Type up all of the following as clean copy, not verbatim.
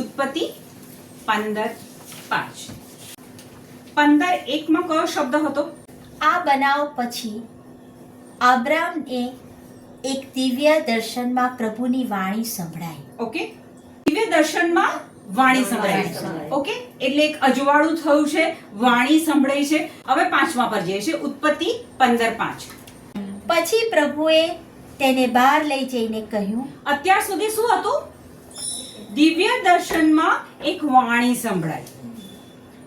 ઉત્પત્તિ 15:5. 15:1 માં કયો શબ્દ હતો? આ બનાવ પછી આબ્રામને એક દિવ્ય દર્શનમાં પ્રભુની વાણી સંભળાઈ. ઓકે, દિવ્ય દર્શનમાં વાણી સંભળાઈ. ઓકે, એટલે એક અજવાળું થયું છે, વાણી સંભળાઈ છે. હવે 5મા પર જઈએ છે, ઉત્પત્તિ 15:5. પછી પ્રભુએ તેને બહાર લઈ જઈને કહ્યું. અત્યાર સુધી શું હતું? દિવ્ય દર્શનમાં એક વાણી સંભળાઈ,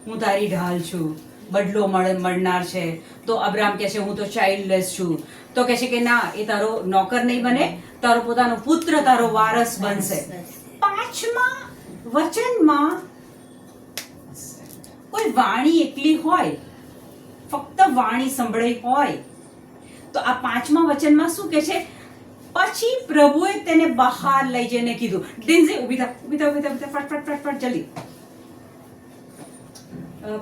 હું તારી ઢાલ છું, બદલો મળનાર છે. તો અબ્રામ કહે છે હું તો ચાઇલ્ડલેસ છું. તો કહે છે કે ના, એ તારો નોકર નહીં બને, તારો પોતાનો પુત્ર તારો વારસ બનશે. 5મા વચનમાં કોઈ વાણી એકલી હોય, ફક્ત વાણી સંભળાઈ હોય, તો આ 5મા વચનમાં શું કહે છે? પછી પ્રભુએ તેને બહાર લઈ જઈને કીધું. ડિન્ઝી ઊભી થા, ફટ જલ્દી.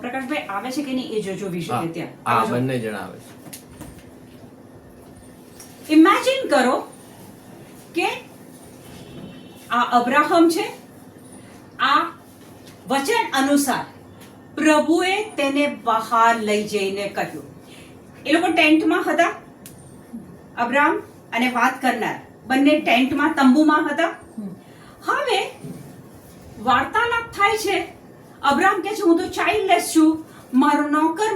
પ્રકાશભાઈ આવે છે કે નહીં એ જોજો. વિષય ત્યાં બંને જણ આવે છે. ઇમેજિન કરો કે આ અબ્રાહમ છે. આ વચન અનુસાર પ્રભુએ તેને બહાર લઈ જઈને કહ્યું. એ લોકો ટેન્ટમાં હતા, અબ્રાહમ અને વાત કરનાર બંને ટેન્ટમાં, તંબુમાં હતા. હવે વાર્તાલાપ થાય છે. અબ્રાહમ કહે છે હું તો ચાઇલ્ડલેસ છું, મારો નોકર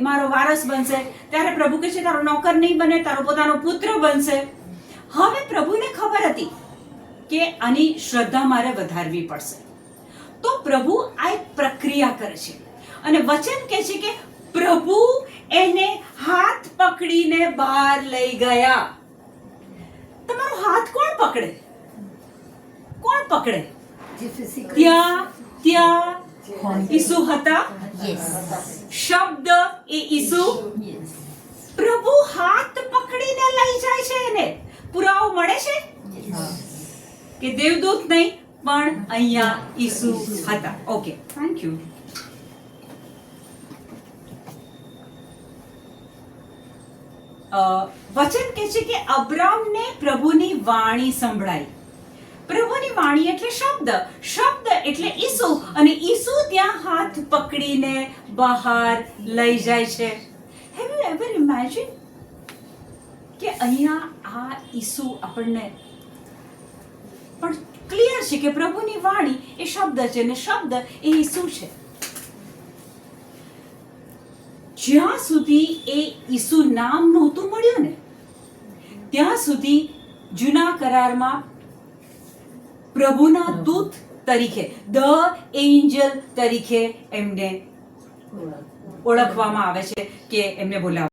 મારો વારસ બનશે. ત્યારે પ્રભુ કહે છે તારો નોકર નહીં બને, તારો પોતાનો પુત્ર બનશે. હવે પ્રભુને ખબર હતી કે આની શ્રદ્ધા મારે વધારવી પડશે. તો પ્રભુ આ એક પ્રક્રિયા કરે છે અને વચન કહે છે કે પ્રભુ એને હાથ પકડીને બહાર લઈ ગયા. તમારો હાથ કોણ પકડે? કોણ પકડે? ત્યાં ઈસુ હતા. શબ્દ એ ઈસુ. પ્રભુ હાથ પકડીને લઈ જાય છે. એને પુરાવો મળે છે કે દેવદૂત નહીં, પણ અહીંયા ઈસુ હતા. Okay, thank you. વચન કહે છે કે અબ્રામને પ્રભુની વાણી સંભળાઈ. પ્રભુની વાણી એટલે શબ્દ, શબ્દ એટલે ઈસુ, અને ઈસુ ત્યાં હાથ પકડીને બહાર લઈ જાય છે. હેવ યુ એવર ઇમેજિન કે અહીંયા આ ઈસુ આપણને પણ ક્લિયર છે કે પ્રભુની વાણી એ શબ્દ છે અને શબ્દ એ ઈસુ છે. જ્યાં સુધી એ ઈસુ નામ નહોતું મળ્યું ને, ત્યાં સુધી જૂના કરારમાં પ્રભુના દૂત તરીકે, ધ એન્જલ તરીકે એમને ઓળખવામાં આવે છે કે એમને બોલાવવામાં